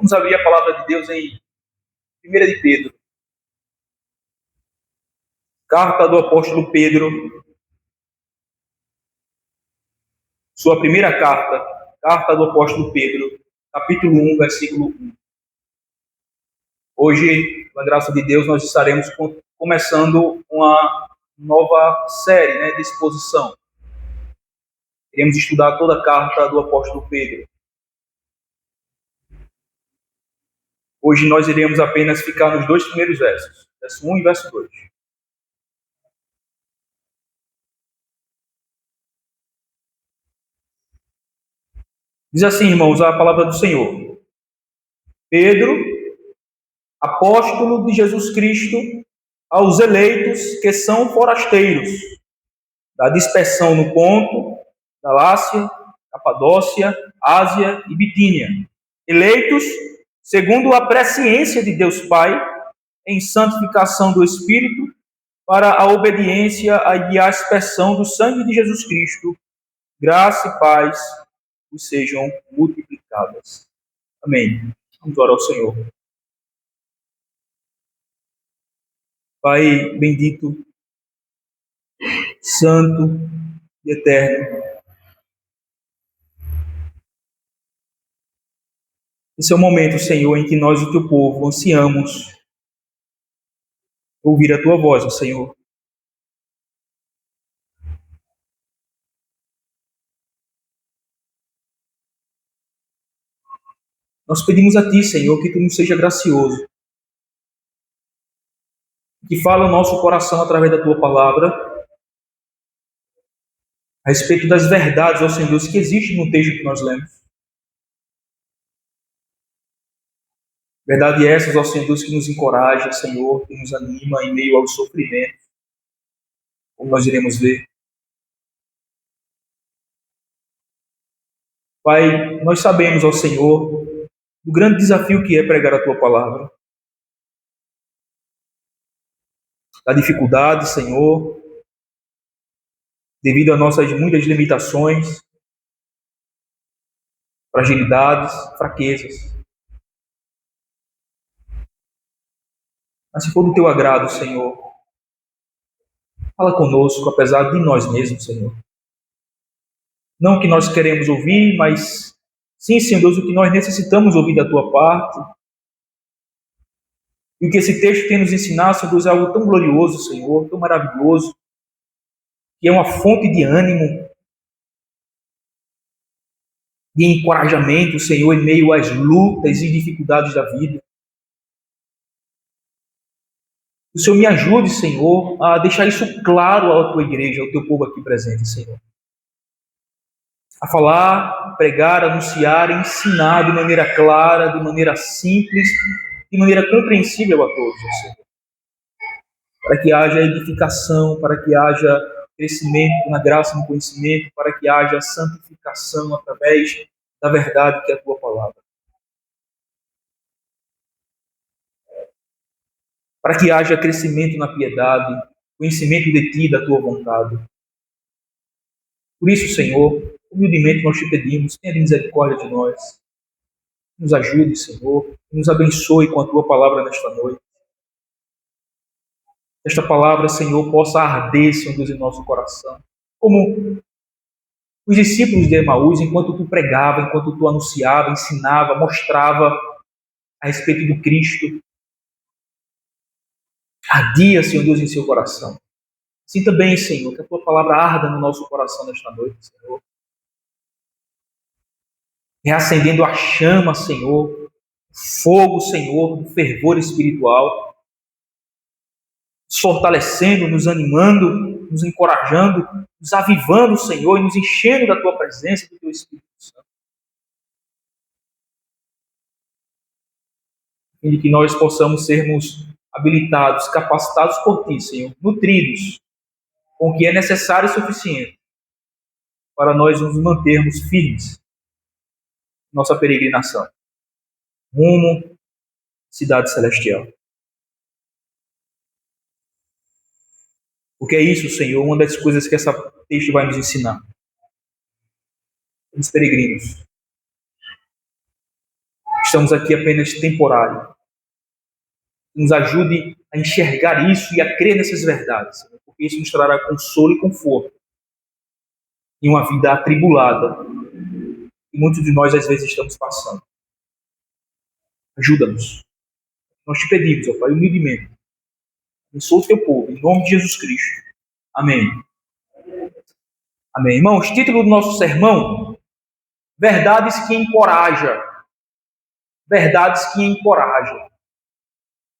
Vamos abrir a palavra de Deus em 1 de Pedro. Carta do apóstolo Pedro. Sua primeira carta. Carta do apóstolo Pedro. Capítulo 1, versículo 1. Hoje, com a graça de Deus, nós estaremos começando uma nova série de exposição. Iremos estudar toda a carta do apóstolo Pedro. Hoje nós iremos apenas ficar nos dois primeiros versos, verso 1 e verso 2. Diz assim, irmãos, a palavra do Senhor. Pedro, apóstolo de Jesus Cristo, aos eleitos que são forasteiros, da dispersão no Ponto, Galácia, Capadócia, Ásia e Bitínia, eleitos segundo a presciência de Deus Pai, em santificação do Espírito, para a obediência e a aspersão do sangue de Jesus Cristo, graça e paz vos sejam multiplicadas. Amém. Vamos orar ao Senhor. Pai bendito, santo e eterno, esse é o momento, Senhor, em que nós, o teu povo, ansiamos ouvir a tua voz, Senhor. Nós pedimos a ti, Senhor, que tu nos seja gracioso, que fala o nosso coração através da tua palavra, a respeito das verdades, ó Senhor Deus, que existem no texto que nós lemos. Verdade essas, ó Senhor Deus, que nos encoraja, Senhor, que nos anima em meio ao sofrimento, como nós iremos ver. Pai, nós sabemos, ó Senhor, do grande desafio que é pregar a tua palavra. Da dificuldade, Senhor, devido a nossas muitas limitações, fragilidades, fraquezas. Mas se for do teu agrado, Senhor, fala conosco, apesar de nós mesmos, Senhor. Não o que nós queremos ouvir, mas sim, Senhor Deus, o que nós necessitamos ouvir da tua parte. E o que esse texto tem nos ensinado, Senhor Deus, é algo tão glorioso, Senhor, tão maravilhoso, que é uma fonte de ânimo, de encorajamento, Senhor, em meio às lutas e dificuldades da vida. O Senhor me ajude, Senhor, a deixar isso claro à tua igreja, ao teu povo aqui presente, Senhor. A falar, pregar, anunciar, ensinar de maneira clara, de maneira simples, de maneira compreensível a todos, Senhor. Para que haja edificação, para que haja crescimento na graça e no conhecimento, para que haja santificação através da verdade que é a tua palavra. Para que haja crescimento na piedade, conhecimento de ti, da tua vontade. Por isso, Senhor, humildemente nós te pedimos, tenha misericórdia de nós. Nos ajude, Senhor, nos abençoe com a tua palavra nesta noite. Esta palavra, Senhor, possa arder, Senhor Deus, em nosso coração. Como os discípulos de Emaús, enquanto tu pregava, enquanto tu anunciava, ensinava, mostrava a respeito do Cristo, ardia, Senhor Deus, em seu coração. Assim também, Senhor, que a tua palavra arda no nosso coração nesta noite, Senhor. Reacendendo a chama, Senhor, fogo, Senhor, do fervor espiritual, nos fortalecendo, nos animando, nos encorajando, nos avivando, Senhor, e nos enchendo da tua presença, do teu Espírito Santo. E que nós possamos sermos habilitados, capacitados por ti, Senhor, nutridos com o que é necessário e suficiente para nós nos mantermos firmes em nossa peregrinação rumo à cidade celestial. Porque é isso, Senhor, uma das coisas que essa texto vai nos ensinar. Os peregrinos. Estamos aqui apenas temporário. Nos ajude a enxergar isso e a crer nessas verdades, porque isso nos trará consolo e conforto em uma vida atribulada que muitos de nós às vezes estamos passando. Ajuda-nos. Nós te pedimos, ó Pai, humildemente. Abençoa o teu povo, em nome de Jesus Cristo. Amém. Amém. Irmãos, título do nosso sermão: Verdades que encorajam. Verdades que encorajam.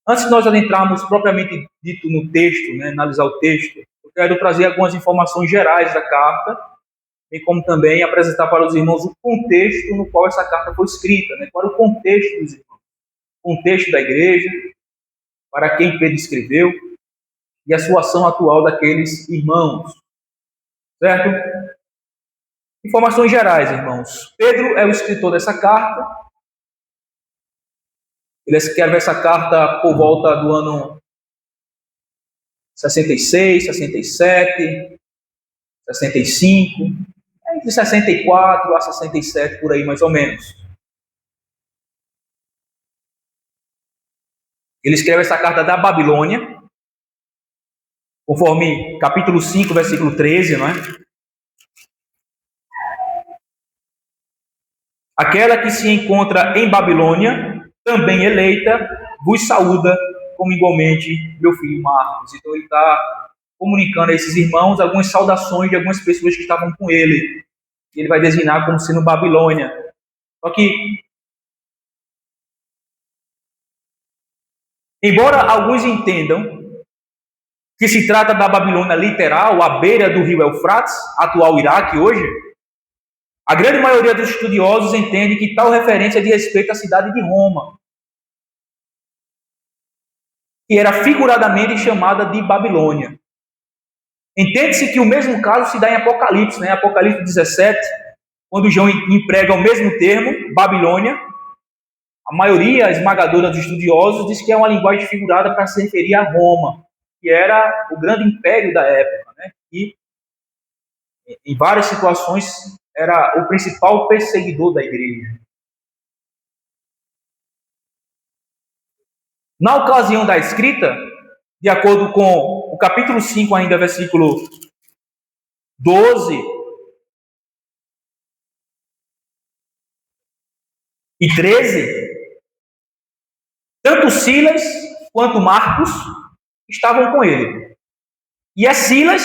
Antes de nós adentrarmos propriamente dito no texto, analisar o texto, eu quero trazer algumas informações gerais da carta, bem como também apresentar para os irmãos o contexto no qual essa carta foi escrita. Qual é o contexto dos irmãos? O contexto da igreja, para quem Pedro escreveu, e a situação atual daqueles irmãos. Certo? Informações gerais, irmãos. Pedro é o escritor dessa carta. Ele escreve essa carta por volta do ano 66, 67, 65, entre 64 a 67, por aí mais ou menos. Ele escreve essa carta da Babilônia, conforme capítulo 5, versículo 13, não é? Aquela que se encontra em Babilônia, também eleita, vos saúda, como igualmente meu filho Marcos. Então ele está comunicando a esses irmãos algumas saudações de algumas pessoas que estavam com ele. Ele vai designar como sendo Babilônia. Só que, embora alguns entendam que se trata da Babilônia literal, à beira do rio Eufrates, atual Iraque hoje, a grande maioria dos estudiosos entende que tal referência diz respeito à cidade de Roma, que era figuradamente chamada de Babilônia. Entende-se que o mesmo caso se dá em Apocalipse, Apocalipse 17, quando João emprega o mesmo termo, Babilônia. A maioria esmagadora dos estudiosos diz que é uma linguagem figurada para se referir a Roma, que era o grande império da época, e em várias situações era o principal perseguidor da igreja. Na ocasião da escrita, de acordo com o capítulo 5, ainda versículo 12 e 13, tanto Silas quanto Marcos estavam com ele. E é Silas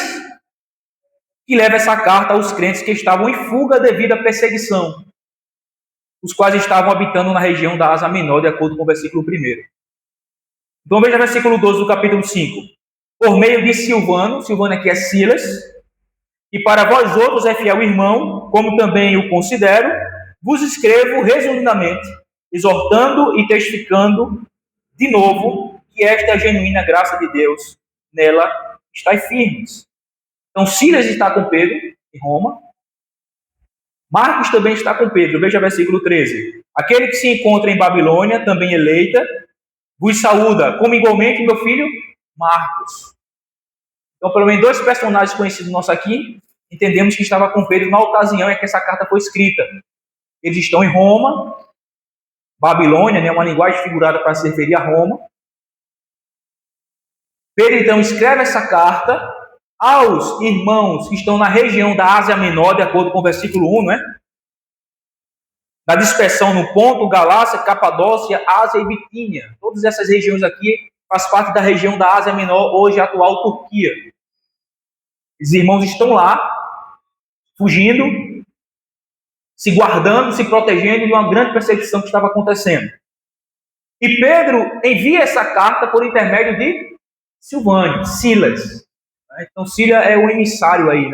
que leva essa carta aos crentes que estavam em fuga devido à perseguição, os quais estavam habitando na região da Ásia Menor, de acordo com o versículo 1. Então veja o versículo 12 do capítulo 5. Por meio de Silvano aqui é Silas, e para vós outros é fiel irmão, como também o considero, vos escrevo resumidamente, exortando e testificando de novo que esta é a genuína graça de Deus, nela estáis firmes. Então Silas está com Pedro em Roma, Marcos também está com Pedro. Veja o versículo 13. Aquele que se encontra em Babilônia, também eleita, vos saúda, como igualmente meu filho Marcos. Então, pelo menos 2 personagens conhecidos nossos aqui, entendemos que estava com Pedro na ocasião em que essa carta foi escrita. Eles estão em Roma, Babilônia, uma linguagem figurada para se referir a Roma. Pedro, então, escreve essa carta aos irmãos que estão na região da Ásia Menor, de acordo com o versículo 1, da dispersão no Ponto, Galácia, Capadócia, Ásia e Bitínia. Todas essas regiões aqui fazem parte da região da Ásia Menor, hoje a atual Turquia. Os irmãos estão lá, fugindo, se guardando, se protegendo de uma grande perseguição que estava acontecendo. E Pedro envia essa carta por intermédio de Silvânio, Silas. Então Silas é o emissário aí,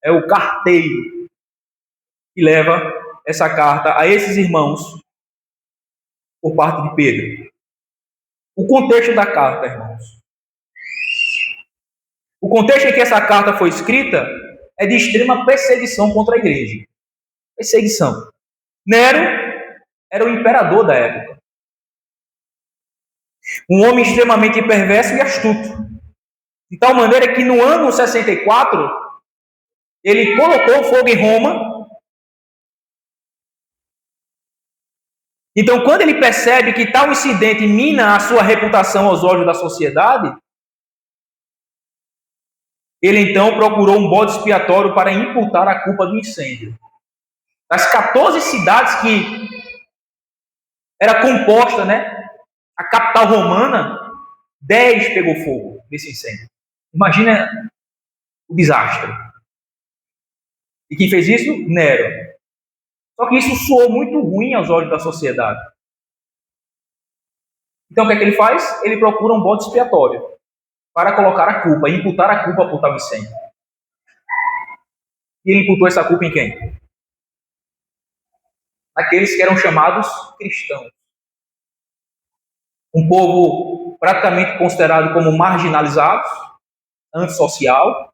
É o carteiro que leva essa carta a esses irmãos por parte de Pedro. O contexto da carta, irmãos. O contexto em que essa carta foi escrita é de extrema perseguição contra a igreja. Perseguição. Nero era o imperador da época. Um homem extremamente perverso e astuto. De tal maneira que no ano 64, ele colocou fogo em Roma Então, quando ele percebe que tal incidente mina a sua reputação aos olhos da sociedade, ele então procurou um bode expiatório para imputar a culpa do incêndio. Das 14 cidades que era composta, né, a capital romana, 10 pegou fogo nesse incêndio. Imagina o desastre. E quem fez isso? Nero. Só que isso soou muito ruim aos olhos da sociedade. Então o que é que ele faz? Ele procura um bode expiatório para colocar a culpa, imputar a culpa por tal incêndio. E ele imputou essa culpa em quem? Naqueles que eram chamados cristãos. Um povo praticamente considerado como marginalizados, antissocial.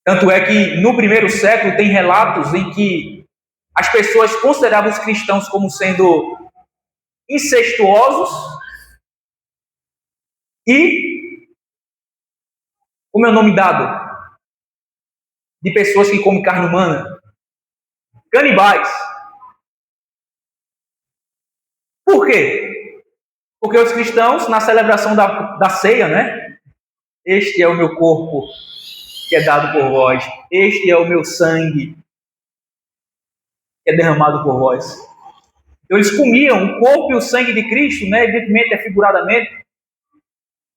Tanto é que no primeiro século tem relatos em que as pessoas consideravam os cristãos como sendo incestuosos e, como é o nome dado, de pessoas que comem carne humana, canibais. Por quê? Porque os cristãos, na celebração da ceia, né? Este é o meu corpo que é dado por vós. Este é o meu sangue que é derramado por vós. Então, eles comiam o corpo e o sangue de Cristo, né? Evidentemente, figuradamente.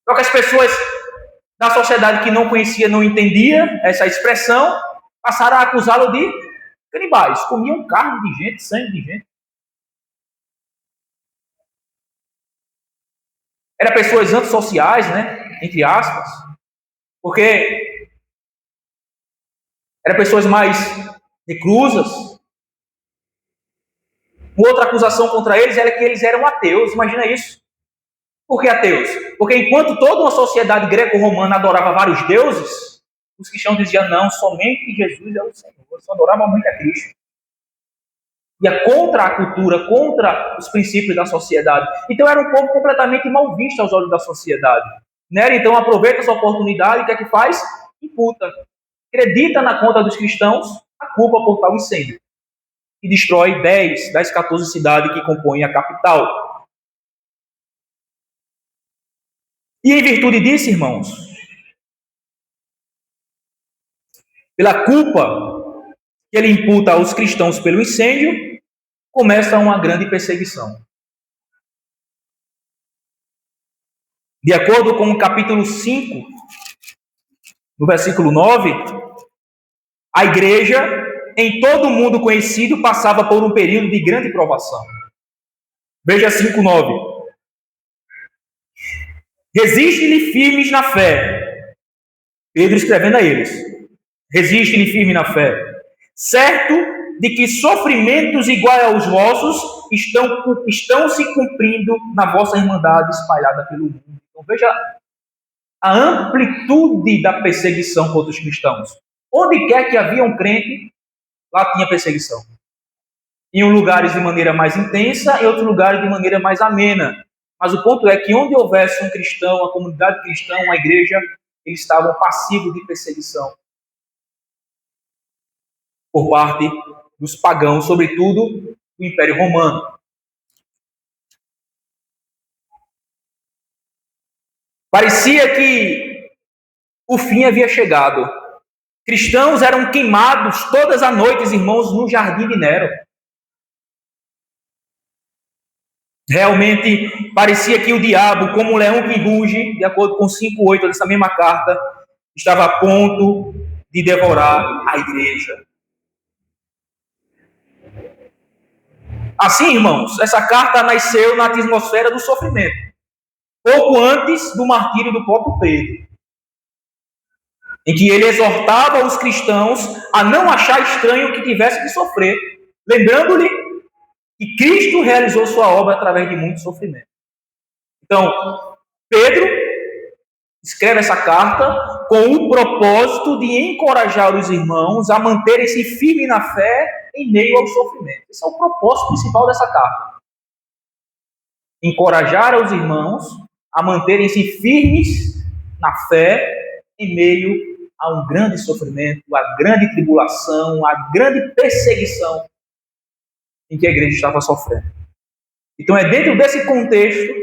Só que as pessoas da sociedade que não conhecia, não entendia essa expressão, passaram a acusá-lo de canibais. Comiam carne de gente, sangue de gente. Eram pessoas antissociais, né? Entre aspas. Porque eram pessoas mais reclusas. Outra acusação contra eles era que eles eram ateus. Imagina isso. Por que ateus? Porque enquanto toda uma sociedade greco-romana adorava vários deuses, os cristãos diziam, não, somente Jesus é o Senhor. Só adoravam muito a Cristo. Ia contra a cultura, contra os princípios da sociedade. Então era um povo completamente mal visto aos olhos da sociedade. Nero, então, aproveita essa oportunidade e o que é que faz? Imputa. Acredita na conta dos cristãos a culpa por tal incêndio. E destrói 10 das 14 cidades que compõem a capital. E em virtude disso, irmãos, pela culpa que ele imputa aos cristãos pelo incêndio, começa uma grande perseguição. De acordo com o capítulo 5, no versículo 9, a igreja, em todo o mundo conhecido, passava por um período de grande provação. Veja 5:9. Resiste-lhe firmes na fé. Pedro escrevendo a eles. Resiste-lhe firme na fé. Certo de que sofrimentos iguais aos vossos estão se cumprindo na vossa irmandade espalhada pelo mundo. Então veja a amplitude da perseguição contra os cristãos. Onde quer que havia um crente, lá tinha perseguição. Em lugares de maneira mais intensa, em outros lugares de maneira mais amena. Mas o ponto é que onde houvesse um cristão, a comunidade cristã, uma igreja, eles estavam passivos de perseguição por parte dos pagãos, sobretudo do Império Romano. Parecia que o fim havia chegado. Cristãos eram queimados todas as noites, irmãos, no jardim de Nero. Realmente parecia que o diabo, como um leão que ruge, de acordo com 5:8 dessa mesma carta, estava a ponto de devorar a igreja. Assim, irmãos, essa carta nasceu na atmosfera do sofrimento, pouco antes do martírio do próprio Pedro, em que ele exortava os cristãos a não achar estranho que tivesse que sofrer, lembrando-lhe que Cristo realizou sua obra através de muito sofrimento. Então, Pedro escreve essa carta com o propósito de encorajar os irmãos a manterem-se firmes na fé em meio ao sofrimento. Esse é o propósito principal dessa carta. Encorajar os irmãos a manterem-se firmes na fé em meio a um grande sofrimento, a grande tribulação, a grande perseguição em que a igreja estava sofrendo. Então é dentro desse contexto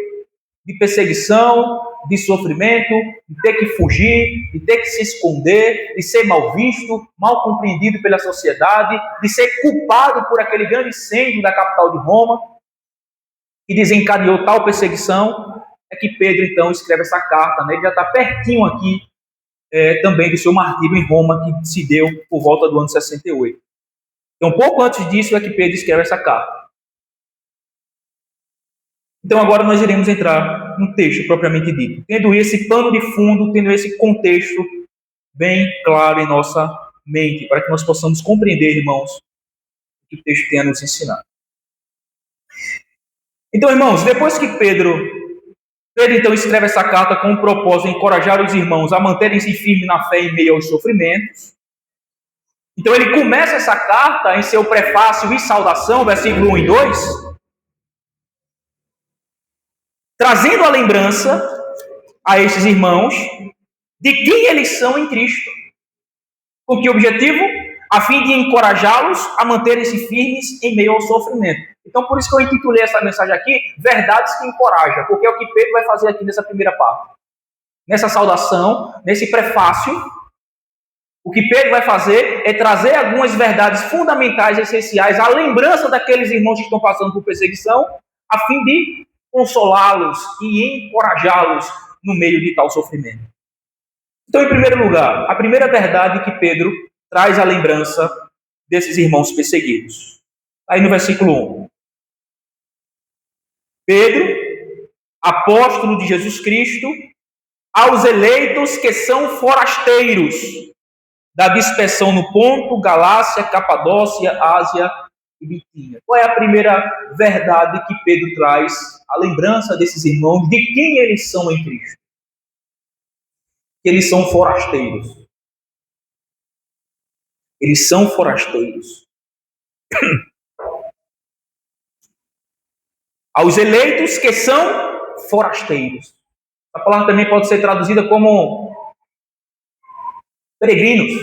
de perseguição, de sofrimento, de ter que fugir, de ter que se esconder, de ser mal visto, mal compreendido pela sociedade, de ser culpado por aquele grande incêndio da capital de Roma, que desencadeou tal perseguição, é que Pedro então escreve essa carta, né? Ele já está pertinho aqui também do seu martírio em Roma, que se deu por volta do ano 68. Então, pouco antes disso é que Pedro escreve essa carta. Então, agora nós iremos entrar no texto propriamente dito, tendo esse pano de fundo, tendo esse contexto bem claro em nossa mente, para que nós possamos compreender, irmãos, o que o texto tem a nos ensinar. Então, irmãos, depois que Pedro então escreve essa carta com o propósito de encorajar os irmãos a manterem-se firmes na fé em meio aos sofrimentos. Então ele começa essa carta em seu prefácio e saudação, versículo 1 e 2, trazendo a lembrança a estes irmãos de quem eles são em Cristo. Com que objetivo? A fim de encorajá-los a manterem-se firmes em meio ao sofrimento. Então, por isso que eu intitulei essa mensagem aqui, Verdades que Encorajam, porque é o que Pedro vai fazer aqui nessa primeira parte. Nessa saudação, nesse prefácio, o que Pedro vai fazer é trazer algumas verdades fundamentais, essenciais, à lembrança daqueles irmãos que estão passando por perseguição, a fim de consolá-los e encorajá-los no meio de tal sofrimento. Então, em primeiro lugar, a primeira verdade que Pedro traz à lembrança desses irmãos perseguidos. Aí no versículo 1. Pedro, apóstolo de Jesus Cristo, aos eleitos que são forasteiros da dispersão no Ponto, Galácia, Capadócia, Ásia e Bitínia. Qual é a primeira verdade que Pedro traz à lembrança desses irmãos, de quem eles são em Cristo? Que eles são forasteiros. Eles são forasteiros. Aos eleitos que são forasteiros. A palavra também pode ser traduzida como peregrinos.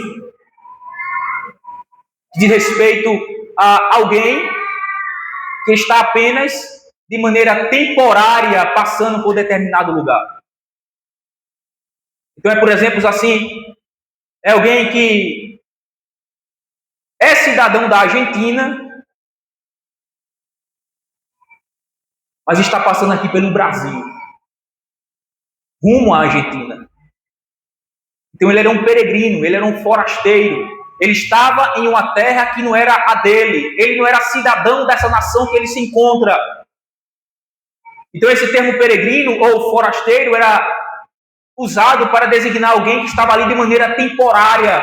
Diz respeito a alguém que está apenas de maneira temporária passando por determinado lugar. Então por exemplo, assim, é alguém que é cidadão da Argentina, mas está passando aqui pelo Brasil, rumo à Argentina. Então ele era um peregrino, ele era um forasteiro. Ele estava em uma terra que não era a dele. Ele não era cidadão dessa nação que ele se encontra. Então esse termo peregrino ou forasteiro era usado para designar alguém que estava ali de maneira temporária.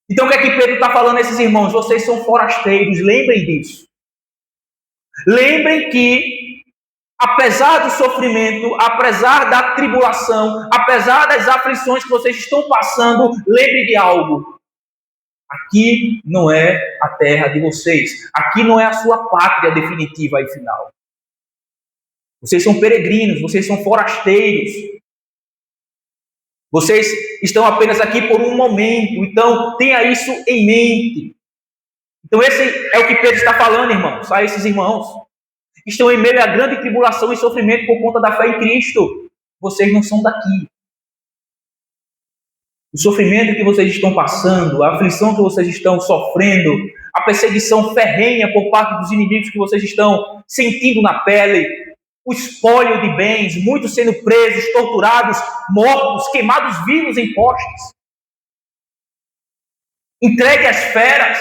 Então o que é que Pedro está falando a esses irmãos? Vocês são forasteiros, lembrem disso. Lembrem que, apesar do sofrimento, apesar da tribulação, apesar das aflições que vocês estão passando, lembrem de algo. Aqui não é a terra de vocês. Aqui não é a sua pátria definitiva e final. Vocês são peregrinos, vocês são forasteiros. Vocês estão apenas aqui por um momento. Então, tenha isso em mente. Então, esse é o que Pedro está falando, irmãos, a esses irmãos. Estão em meio a grande tribulação e sofrimento por conta da fé em Cristo. Vocês não são daqui. O sofrimento que vocês estão passando, a aflição que vocês estão sofrendo, a perseguição ferrenha por parte dos inimigos que vocês estão sentindo na pele, o espólio de bens, muitos sendo presos, torturados, mortos, queimados vivos em postes, entregue às feras.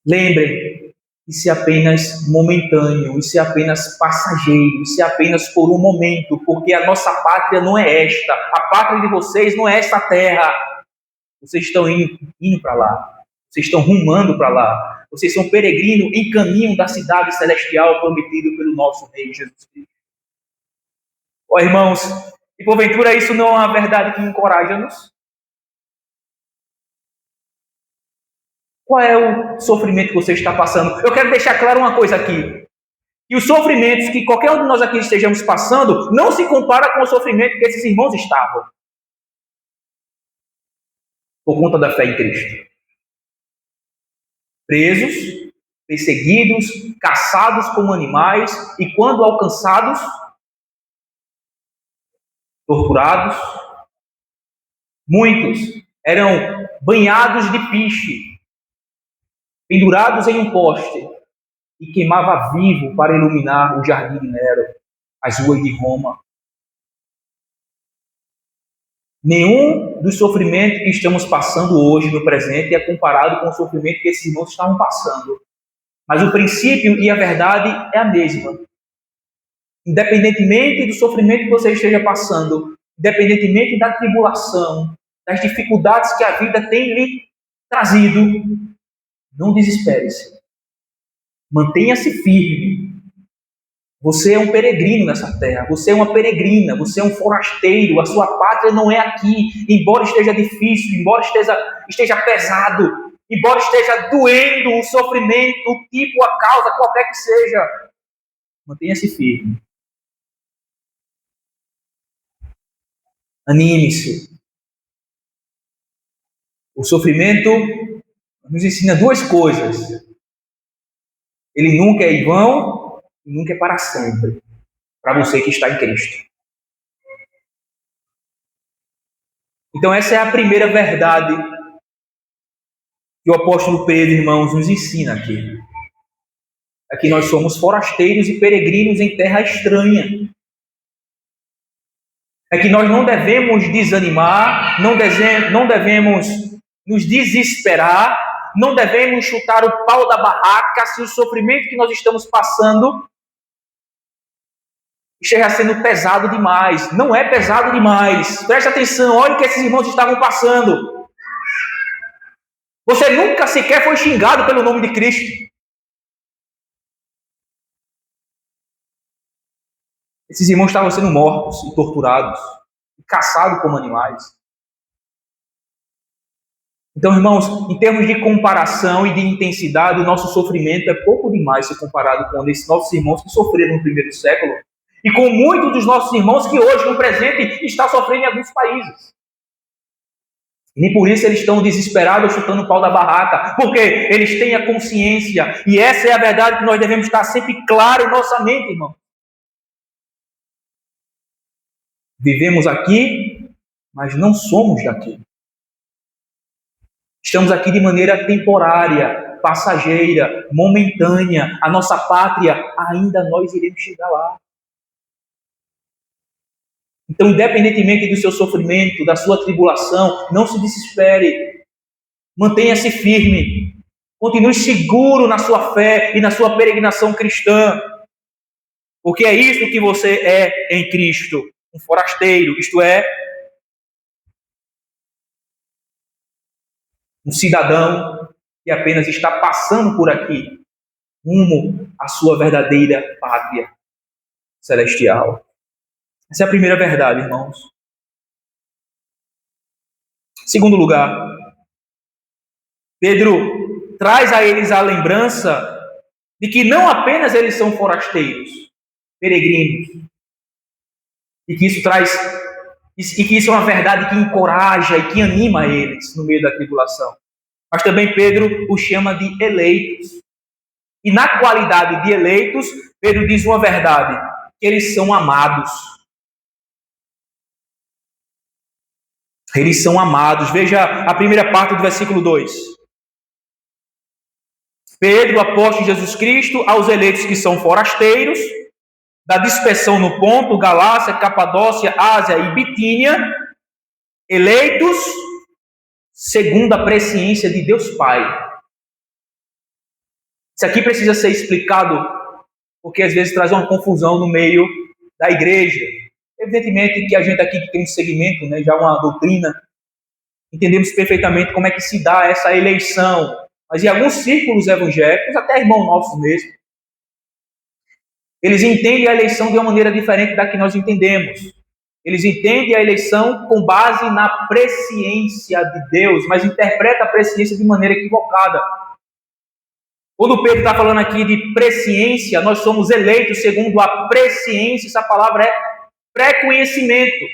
Lembrem, isso é apenas momentâneo, isso é apenas passageiro, isso é apenas por um momento, porque a nossa pátria não é esta, a pátria de vocês não é esta terra. Vocês estão indo para lá, vocês estão rumando para lá, vocês são peregrinos em caminho da cidade celestial prometida pelo nosso Rei Jesus Cristo. Ó irmãos, e porventura isso não é uma verdade que encoraja-nos? Qual é o sofrimento que você está passando? Eu quero deixar claro uma coisa aqui. E os sofrimentos que qualquer um de nós aqui estejamos passando não se compara com o sofrimento que esses irmãos estavam. Por conta da fé em Cristo. presos, perseguidos, caçados como animais e, quando alcançados, torturados. Muitos eram banhados de piche, pendurados em um poste e queimava vivo para iluminar o jardim de Nero, as ruas de Roma. Nenhum dos sofrimentos que estamos passando hoje no presente é comparado com o sofrimento que esses irmãos estavam passando. Mas o princípio e a verdade é a mesma. Independentemente do sofrimento que você esteja passando, independentemente da tribulação, das dificuldades que a vida tem lhe trazido, não desespere-se. Mantenha-se firme. Você é um peregrino nessa terra, você é uma peregrina, você é um forasteiro, a sua pátria não é aqui, embora esteja difícil, embora esteja pesado, embora esteja doendo o sofrimento, o tipo, a causa, qualquer que seja. Mantenha-se firme. Anime-se. O sofrimento nos ensina duas coisas. Ele nunca é em vão, nunca é para sempre, para você que está em Cristo. Então essa é a primeira verdade que o apóstolo Pedro, irmãos, nos ensina aqui. É que nós somos forasteiros e peregrinos em terra estranha. É que nós não devemos desanimar, não devemos nos desesperar, não devemos chutar o pau da barraca se o sofrimento que nós estamos passando esteja sendo pesado demais. Não é pesado demais. Preste atenção, olha o que esses irmãos estavam passando. Você nunca sequer foi xingado pelo nome de Cristo. Esses irmãos estavam sendo mortos e torturados, e caçados como animais. Então, irmãos, em termos de comparação e de intensidade, o nosso sofrimento é pouco demais se comparado com esses nossos irmãos que sofreram no primeiro século e com muitos dos nossos irmãos que hoje, no presente, estão sofrendo em alguns países. E nem por isso eles estão desesperados chutando o pau da barraca, porque eles têm a consciência, e essa é a verdade que nós devemos estar sempre claro em nossa mente, irmão. Vivemos aqui, mas não somos daqui. Estamos aqui de maneira temporária, passageira, momentânea. A nossa pátria, ainda nós iremos chegar lá. Então, independentemente do seu sofrimento, da sua tribulação, não se desespere. Mantenha-se firme. Continue seguro na sua fé e na sua peregrinação cristã. Porque é isso que você é em Cristo. Um forasteiro, isto é, um cidadão que apenas está passando por aqui, rumo à sua verdadeira pátria celestial. Essa é a primeira verdade, irmãos. Segundo lugar, Pedro traz a eles a lembrança de que não apenas eles são forasteiros, peregrinos, e que isso é uma verdade que encoraja e que anima eles no meio da tribulação. Mas também Pedro os chama de eleitos. E na qualidade de eleitos, Pedro diz uma verdade, que eles são amados. Eles são amados. Veja a primeira parte do versículo 2. Pedro, apóstolo de Jesus Cristo, aos eleitos que são forasteiros, da dispersão no Ponto, Galácia, Capadócia, Ásia e Bitínia, eleitos segundo a presciência de Deus Pai. Isso aqui precisa ser explicado, porque às vezes traz uma confusão no meio da igreja. Evidentemente que a gente aqui que tem um segmento, né, já uma doutrina, entendemos perfeitamente como é que se dá essa eleição. Mas em alguns círculos evangélicos, até irmãos nossos mesmo, eles entendem a eleição de uma maneira diferente da que nós entendemos. Eles entendem a eleição com base na presciência de Deus, mas interpretam a presciência de maneira equivocada. Quando Pedro está falando aqui de presciência, nós somos eleitos segundo a presciência, essa palavra é pré-conhecimento.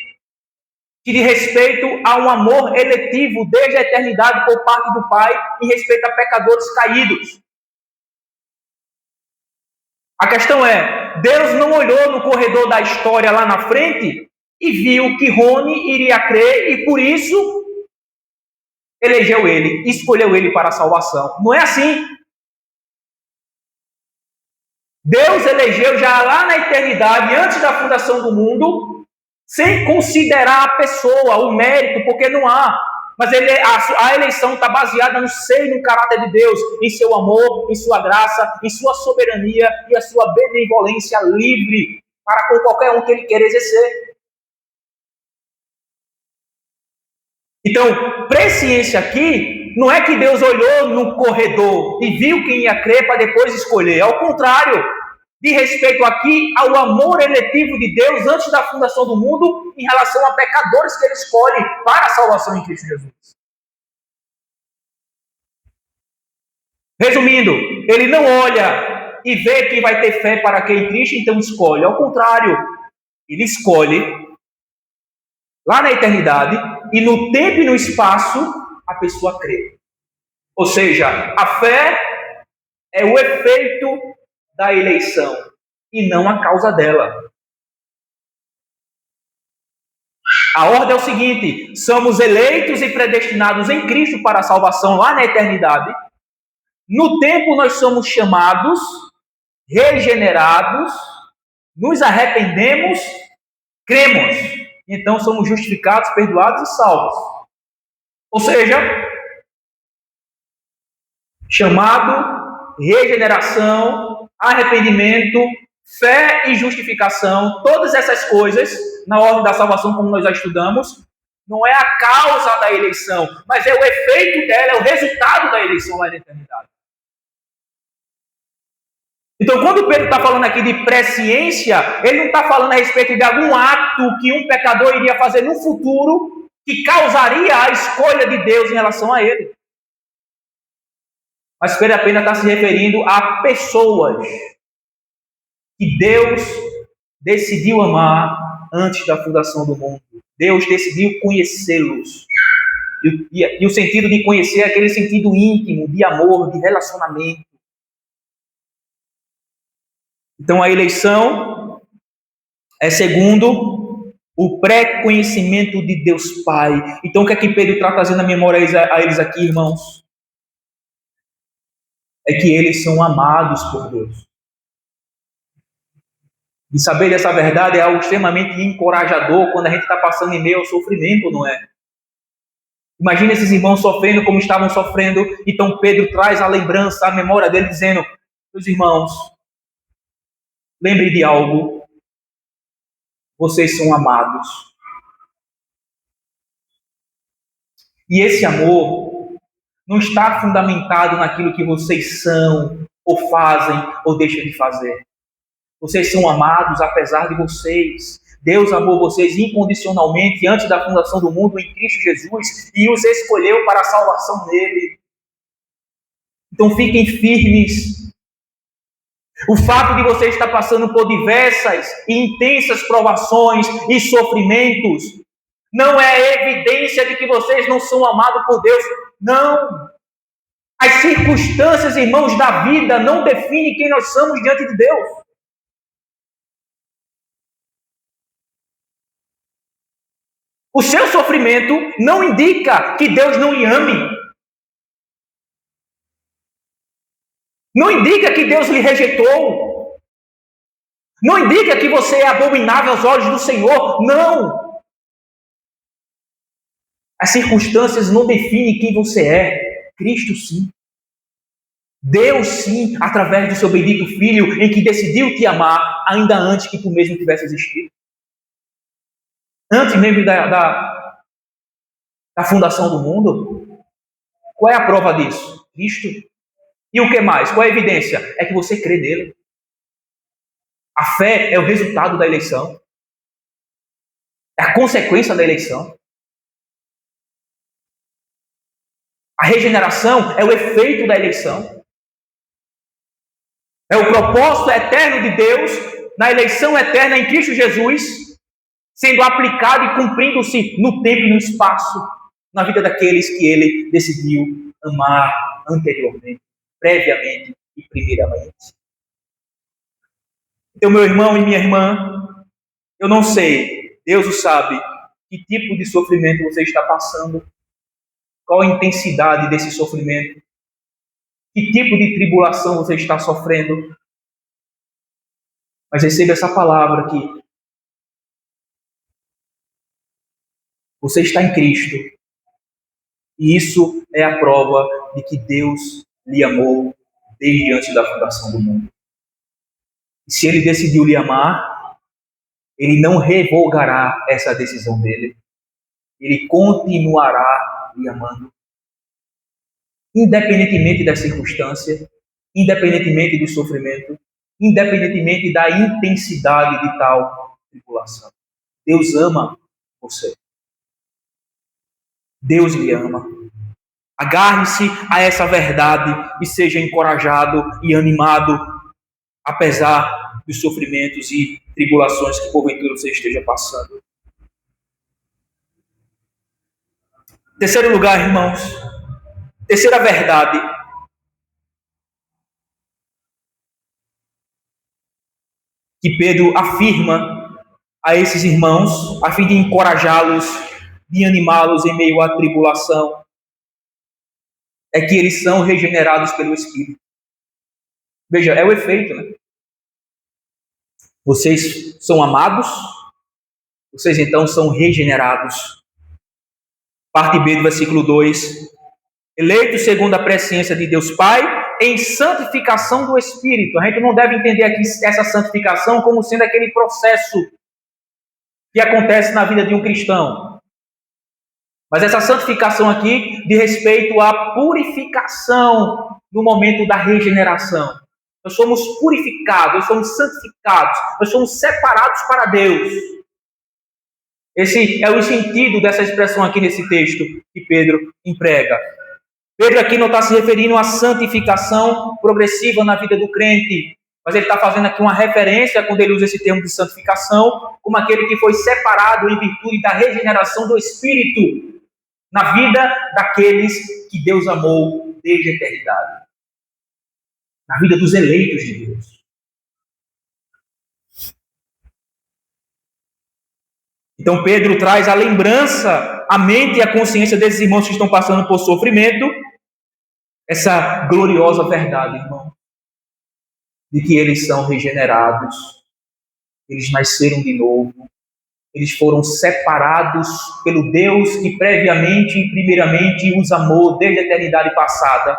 que diz respeito a um amor eletivo desde a eternidade por parte do Pai em respeito a pecadores caídos. A questão é, Deus não olhou no corredor da história lá na frente e viu que Rony iria crer e por isso elegeu ele, escolheu ele para a salvação. Não é assim. Deus elegeu já lá na eternidade, antes da fundação do mundo, sem considerar a pessoa, o mérito, porque não há. Mas a eleição está baseada no seio e no caráter de Deus, em seu amor, em sua graça, em sua soberania e a sua benevolência livre para com qualquer um que ele queira exercer. Então, presciência aqui não é que Deus olhou no corredor e viu quem ia crer para depois escolher. Ao contrário, de respeito aqui ao amor eletivo de Deus antes da fundação do mundo em relação a pecadores que ele escolhe para a salvação em Cristo Jesus. Resumindo, ele não olha e vê quem vai ter fé para quem Cristo, então escolhe. Ao contrário, ele escolhe lá na eternidade e no tempo e no espaço a pessoa crê. Ou seja, a fé é o efeito da eleição e não a causa dela. A ordem é o seguinte: somos eleitos e predestinados em Cristo para a salvação lá na eternidade. No tempo nós somos chamados, regenerados, nos arrependemos, cremos. Então somos justificados, perdoados e salvos. Ou seja, chamado, regeneração, arrependimento, fé e justificação, todas essas coisas, na ordem da salvação, como nós já estudamos, não é a causa da eleição, mas é o efeito dela, é o resultado da eleição lá na eternidade. Então, quando Pedro está falando aqui de presciência, ele não está falando a respeito de algum ato que um pecador iria fazer no futuro que causaria a escolha de Deus em relação a ele. Mas Pedro apenas está se referindo a pessoas que Deus decidiu amar antes da fundação do mundo. Deus decidiu conhecê-los. E o sentido de conhecer é aquele sentido íntimo, de amor, de relacionamento. Então a eleição é segundo o pré-conhecimento de Deus Pai. Então o que é que Pedro está trazendo a memória a eles aqui, irmãos? É que eles são amados por Deus. E saber dessa verdade é algo extremamente encorajador quando a gente está passando em meio ao sofrimento, não é? Imagina esses irmãos sofrendo como estavam sofrendo. Então Pedro traz a lembrança, a memória dele, dizendo: meus irmãos, lembre de algo, vocês são amados. E esse amor não está fundamentado naquilo que vocês são, ou fazem, ou deixam de fazer. Vocês são amados apesar de vocês. Deus amou vocês incondicionalmente antes da fundação do mundo em Cristo Jesus e os escolheu para a salvação nele. Então fiquem firmes. O fato de você estar passando por diversas e intensas provações e sofrimentos não é evidência de que vocês não são amados por Deus. Não. As circunstâncias, irmãos, da vida não definem quem nós somos diante de Deus. O seu sofrimento não indica que Deus não lhe ame. Não indica que Deus lhe rejeitou. Não indica que você é abominável aos olhos do Senhor. Não. As circunstâncias não definem quem você é. Cristo sim. Deus sim, através do seu bendito Filho, em que decidiu te amar, ainda antes que tu mesmo tivesse existido. Antes mesmo da fundação do mundo. Qual é a prova disso? Cristo. E o que mais? Qual é a evidência? É que você crê nele. A fé é o resultado da eleição. É a consequência da eleição. A regeneração é o efeito da eleição. É o propósito eterno de Deus na eleição eterna em Cristo Jesus sendo aplicado e cumprindo-se no tempo e no espaço, na vida daqueles que ele decidiu amar anteriormente, previamente e primeiramente. Então, meu irmão e minha irmã, eu não sei, Deus o sabe, que tipo de sofrimento você está passando, qual a intensidade desse sofrimento, que tipo de tribulação você está sofrendo. Mas receba essa palavra aqui. Você está em Cristo. E isso é a prova de que Deus lhe amou desde antes da fundação do mundo. E se Ele decidiu lhe amar, Ele não revogará essa decisão dele. Ele continuará lhe amando. Independentemente da circunstância, independentemente do sofrimento, independentemente da intensidade de tal tribulação. Deus ama você. Deus lhe ama. Agarre-se a essa verdade e seja encorajado e animado, apesar dos sofrimentos e tribulações que porventura você esteja passando. Terceiro lugar, irmãos, terceira verdade. Que Pedro afirma a esses irmãos, a fim de encorajá-los, de animá-los em meio à tribulação, é que eles são regenerados pelo Espírito. Veja, é o efeito, né? Vocês são amados, vocês então são regenerados. Parte B do versículo 2. Eleitos segundo a presciência de Deus Pai, em santificação do Espírito. A gente não deve entender aqui essa santificação como sendo aquele processo que acontece na vida de um cristão. Mas essa santificação aqui diz respeito à purificação no momento da regeneração. Nós somos purificados, nós somos santificados, nós somos separados para Deus. Esse é o sentido dessa expressão aqui nesse texto que Pedro emprega. Pedro aqui não está se referindo à santificação progressiva na vida do crente, mas ele está fazendo aqui uma referência, quando ele usa esse termo de santificação, como aquele que foi separado em virtude da regeneração do Espírito na vida daqueles que Deus amou desde a eternidade. Na vida dos eleitos de Deus. Então Pedro traz a lembrança, a mente e a consciência desses irmãos que estão passando por sofrimento, essa gloriosa verdade, irmão, de que eles são regenerados, eles nasceram de novo, eles foram separados pelo Deus que previamente e primeiramente os amou desde a eternidade passada,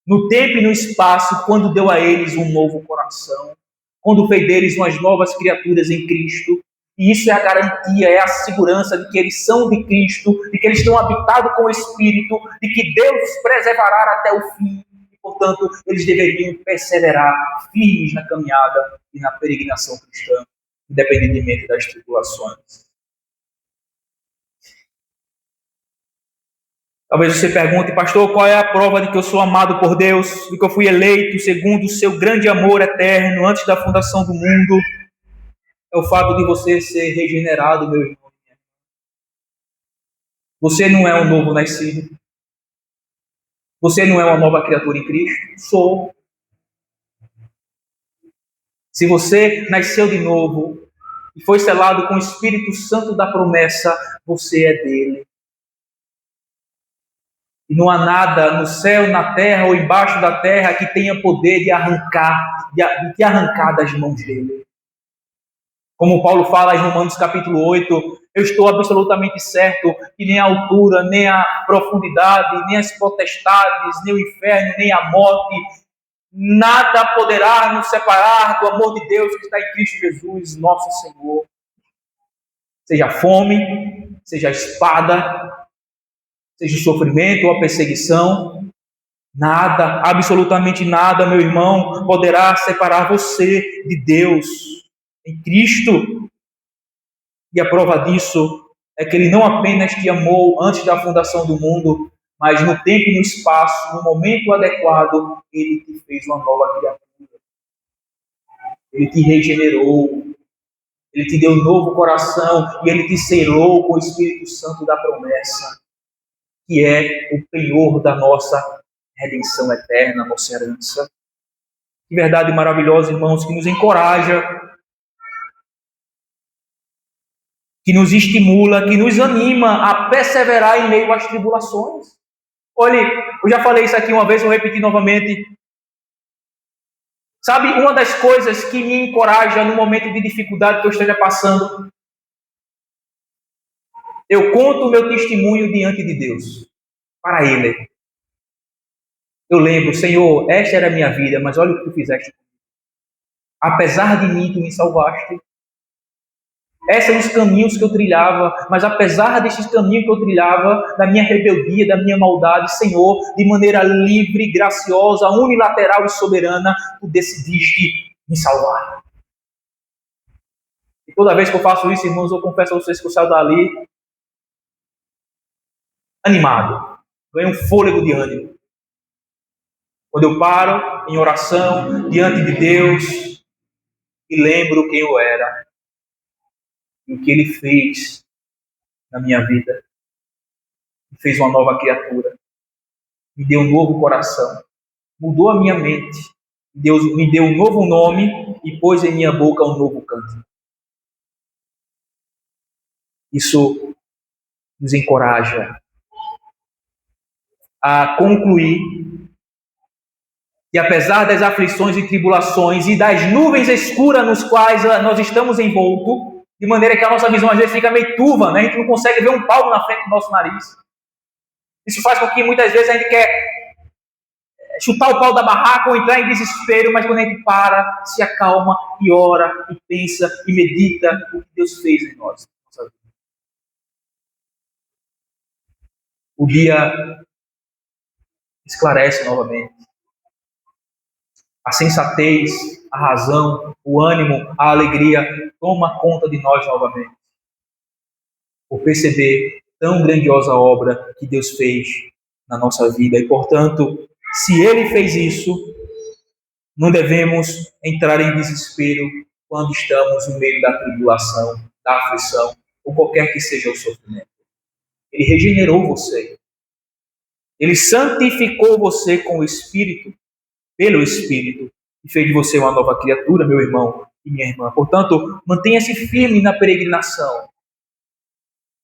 no tempo e no espaço, quando deu a eles um novo coração, quando fez deles umas novas criaturas em Cristo. E isso é a garantia, é a segurança de que eles são de Cristo, de que eles estão habitados com o Espírito, de que Deus os preservará até o fim. E, portanto, eles deveriam perseverar firmes na caminhada e na peregrinação cristã, independentemente das tribulações. Talvez você pergunte, pastor, qual é a prova de que eu sou amado por Deus, de que eu fui eleito segundo o seu grande amor eterno antes da fundação do mundo? É o fato de você ser regenerado, meu irmão. Você não é um novo nascido. Você não é uma nova criatura em Cristo. Sou. Se você nasceu de novo e foi selado com o Espírito Santo da promessa, você é dele. E não há nada no céu, na terra ou embaixo da terra que tenha poder de te arrancar das mãos dele. Como Paulo fala em Romanos capítulo 8, eu estou absolutamente certo que nem a altura, nem a profundidade, nem as potestades, nem o inferno, nem a morte, nada poderá nos separar do amor de Deus que está em Cristo Jesus, nosso Senhor. Seja a fome, seja a espada, seja o sofrimento ou a perseguição, nada, absolutamente nada, meu irmão, poderá separar você de Deus em Cristo. E a prova disso é que Ele não apenas te amou antes da fundação do mundo, mas no tempo e no espaço, no momento adequado, Ele te fez uma nova criatura. Ele te regenerou. Ele te deu um novo coração e Ele te selou com o Espírito Santo da promessa, que é o penhor da nossa redenção eterna, nossa herança. Que verdade maravilhosa, irmãos, que nos encoraja, que nos estimula, que nos anima a perseverar em meio às tribulações. Olhe, eu já falei isso aqui uma vez, vou repetir novamente. Sabe, uma das coisas que me encoraja no momento de dificuldade que eu esteja passando, eu conto o meu testemunho diante de Deus, para Ele. Eu lembro, Senhor, esta era a minha vida, mas olha o que tu fizeste. Apesar de mim, tu me salvaste. Esses são os caminhos que eu trilhava, mas apesar desses caminhos que eu trilhava, da minha rebeldia, da minha maldade, Senhor, de maneira livre, graciosa, unilateral e soberana, tu decidiste me salvar. E toda vez que eu faço isso, irmãos, eu confesso a vocês que eu saio dali animado, ganho um fôlego de ânimo. Quando eu paro em oração, diante de Deus, e lembro quem eu era, e o que Ele fez na minha vida. Me fez uma nova criatura. Me deu um novo coração. Mudou a minha mente. Deus me deu um novo nome e pôs em minha boca um novo canto. Isso nos encoraja a concluir que, apesar das aflições e tribulações e das nuvens escuras nos quais nós estamos envoltos, de maneira que a nossa visão às vezes fica meio turva, né? A gente não consegue ver um palmo na frente do nosso nariz. Isso faz com que muitas vezes a gente quer chutar o pau da barraca ou entrar em desespero, mas quando a gente para, se acalma e ora e pensa e medita o que Deus fez em nós. O dia esclarece novamente. A sensatez, a razão, o ânimo, a alegria toma conta de nós novamente. Por perceber tão grandiosa obra que Deus fez na nossa vida. E, portanto, se Ele fez isso, não devemos entrar em desespero quando estamos no meio da tribulação, da aflição, ou qualquer que seja o sofrimento. Ele regenerou você. Ele santificou você com o Espírito, pelo Espírito, e fez de você uma nova criatura, meu irmão e minha irmã. Portanto, mantenha-se firme na peregrinação.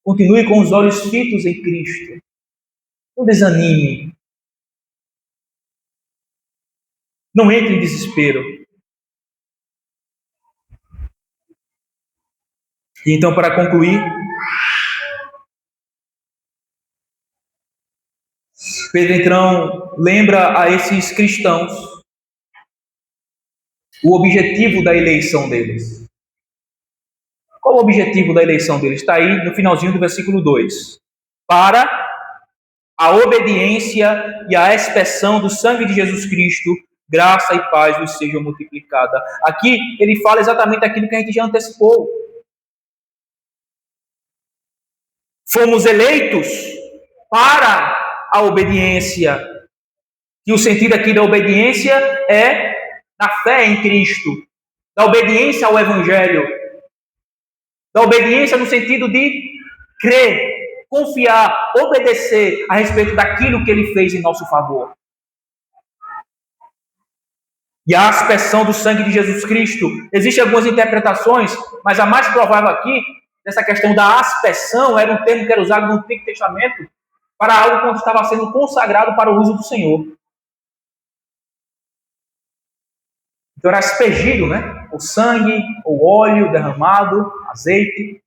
Continue com os olhos fitos em Cristo. Não desanime. Não entre em desespero. E então, para concluir, Pedro então lembra a esses cristãos o objetivo da eleição deles. Qual o objetivo da eleição deles? Está aí no finalzinho do versículo 2. Para a obediência e a expiação do sangue de Jesus Cristo, graça e paz vos sejam multiplicadas. Aqui ele fala exatamente aquilo que a gente já antecipou. Fomos eleitos para a obediência. E o sentido aqui da obediência é da fé em Cristo, da obediência ao Evangelho, da obediência no sentido de crer, confiar, obedecer a respeito daquilo que Ele fez em nosso favor. E a aspersão do sangue de Jesus Cristo. Existem algumas interpretações, mas a mais provável aqui, dessa questão da aspersão, era um termo que era usado no Antigo Testamento para algo quando estava sendo consagrado para o uso do Senhor. Então era aspergido, né? O sangue, o óleo derramado, azeite.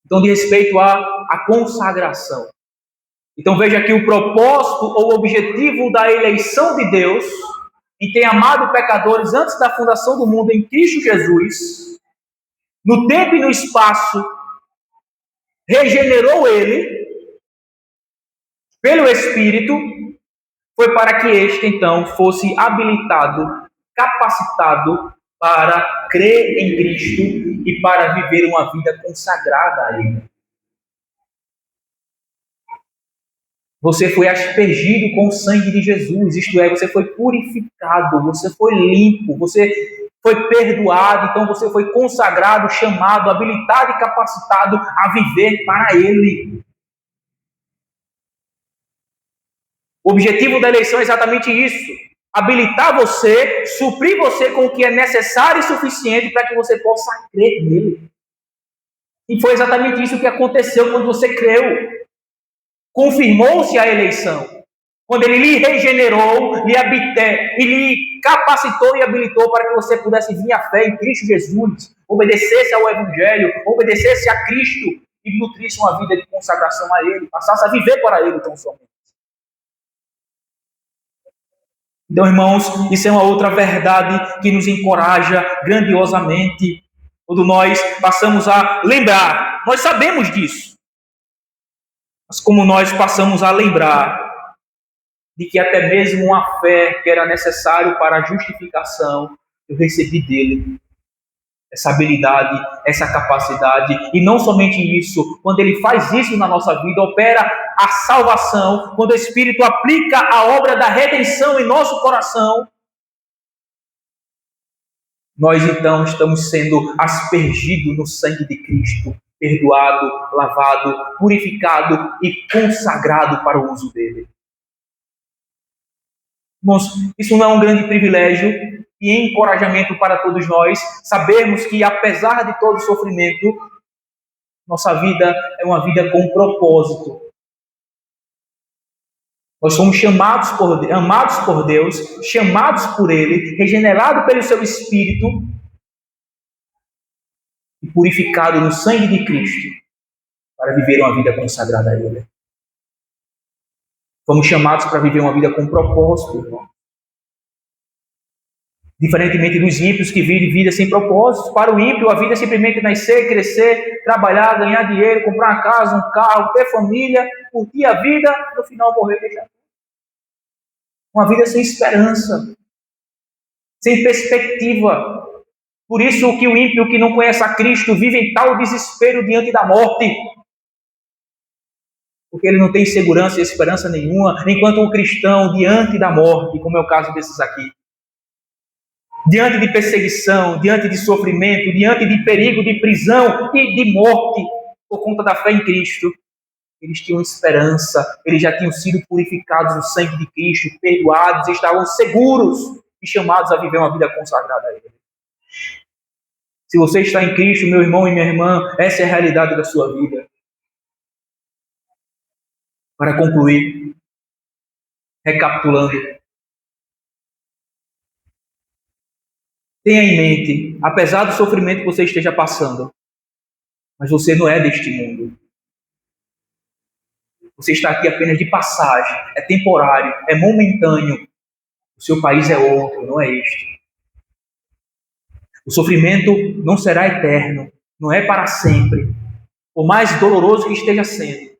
Então, de respeito à consagração. Então, veja aqui o propósito ou o objetivo da eleição de Deus em ter amado pecadores antes da fundação do mundo em Cristo Jesus, no tempo e no espaço, regenerou ele pelo Espírito, foi para que este, então, fosse habilitado, capacitado para crer em Cristo e para viver uma vida consagrada a Ele. Você foi aspergido com o sangue de Jesus, isto é, você foi purificado, você foi limpo, você foi perdoado, então você foi consagrado, chamado, habilitado e capacitado a viver para Ele. O objetivo da eleição é exatamente isso: habilitar você, suprir você com o que é necessário e suficiente para que você possa crer nele. E foi exatamente isso que aconteceu quando você creu. Confirmou-se a eleição. Quando ele lhe regenerou, lhe capacitou e habilitou para que você pudesse vir à fé em Cristo Jesus, obedecesse ao Evangelho, obedecesse a Cristo e nutrisse uma vida de consagração a Ele, passasse a viver para Ele tão somente. Então, irmãos, isso é uma outra verdade que nos encoraja grandiosamente, quando nós passamos a lembrar. Nós sabemos disso, mas como nós passamos a lembrar de que até mesmo uma fé que era necessário para a justificação, eu recebi dele essa habilidade, essa capacidade, e não somente isso, quando ele faz isso na nossa vida, opera a salvação, quando o Espírito aplica a obra da redenção em nosso coração, nós então estamos sendo aspergidos no sangue de Cristo, perdoado, lavado, purificado e consagrado para o uso dele. Irmãos, isso não é um grande privilégio e encorajamento para todos nós, sabermos que apesar de todo sofrimento, nossa vida é uma vida com propósito. Nós somos amados por Deus, chamados por Ele, regenerados pelo Seu Espírito e purificados no sangue de Cristo para viver uma vida consagrada a Ele. Fomos chamados para viver uma vida com propósito, irmão. Diferentemente dos ímpios que vivem vida sem propósito. Para o ímpio, a vida é simplesmente nascer, crescer, trabalhar, ganhar dinheiro, comprar uma casa, um carro, ter família, curtir a vida, no final morrer e deixar. Uma vida sem esperança, sem perspectiva. Por isso que o ímpio que não conhece a Cristo vive em tal desespero diante da morte. Porque ele não tem segurança e esperança nenhuma, enquanto o cristão diante da morte, como é o caso desses aqui, diante de perseguição, diante de sofrimento, diante de perigo de prisão e de morte, por conta da fé em Cristo, eles tinham esperança, eles já tinham sido purificados no sangue de Cristo, perdoados, estavam seguros e chamados a viver uma vida consagrada a Ele. Se você está em Cristo, meu irmão e minha irmã, essa é a realidade da sua vida. Para concluir, recapitulando, tenha em mente, apesar do sofrimento que você esteja passando, mas você não é deste mundo. Você está aqui apenas de passagem, é temporário, é momentâneo. O seu país é outro, não é este. O sofrimento não será eterno, não é para sempre, por mais doloroso que esteja sendo.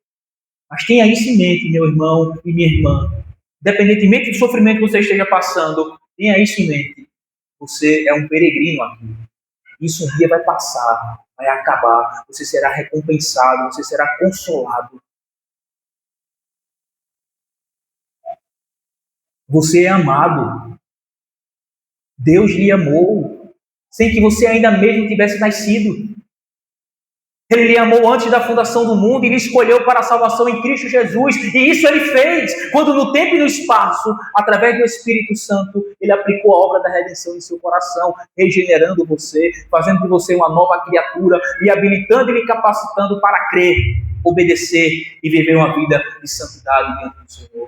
Mas tenha isso em mente, meu irmão e minha irmã. Independentemente do sofrimento que você esteja passando, tenha isso em mente. Você é um peregrino aqui. Isso um dia vai passar, vai acabar. Você será recompensado, você será consolado. Você é amado. Deus lhe amou, sem que você ainda mesmo tivesse nascido. Ele lhe amou antes da fundação do mundo e lhe escolheu para a salvação em Cristo Jesus. E isso ele fez quando no tempo e no espaço, através do Espírito Santo, ele aplicou a obra da redenção em seu coração, regenerando você, fazendo de você uma nova criatura e habilitando e lhe capacitando para crer, obedecer e viver uma vida de santidade diante do Senhor.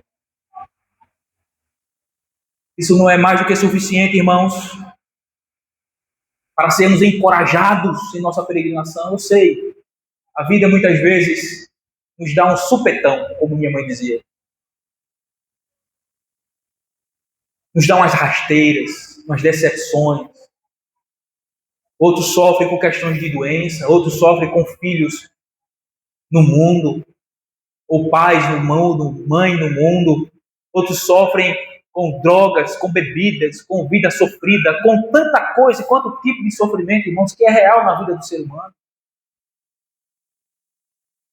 Isso não é mais do que suficiente, irmãos, para sermos encorajados em nossa peregrinação. Eu sei, a vida muitas vezes nos dá um supetão, como minha mãe dizia. Nos dá umas rasteiras, umas decepções. Outros sofrem com questões de doença, outros sofrem com filhos no mundo, ou pais no mundo, mãe no mundo. Outros sofrem com drogas, com bebidas, com vida sofrida, com tanta coisa, quanto tipo de sofrimento, irmãos, que é real na vida do ser humano.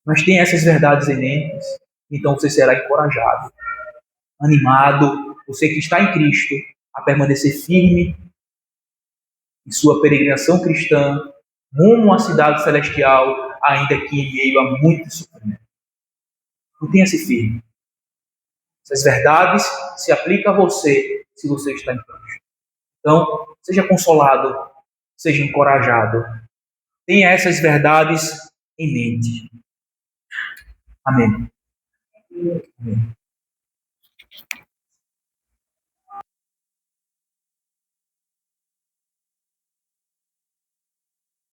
Mas tem essas verdades em mente, então você será encorajado, animado, você que está em Cristo, a permanecer firme em sua peregrinação cristã, rumo à cidade celestial, ainda que em meio a muito sofrimento. Mantenha-se firme. Essas verdades se aplicam a você se você está em Cristo. Então, seja consolado, seja encorajado. Tenha essas verdades em mente. Amém. Amém.